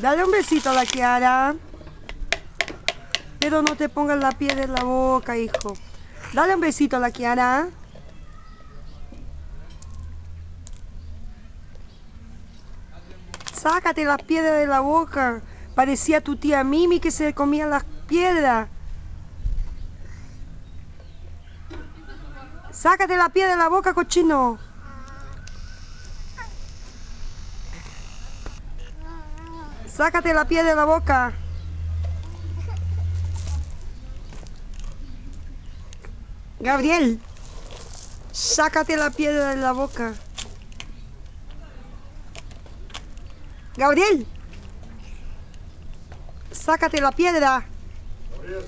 Dale un besito a la Kiara. Pero no te pongas la piedra en la boca, hijo. Dale un besito a la Kiara. Sácate las piedras de la boca. Parecía tu tía Mimi que se comía las piedras. Sácate la piedra de la boca, cochino. Sácate la piedra de la boca. Gabriel, sácate la piedra de la boca. Gabriel, sácate la piedra. Gabriel.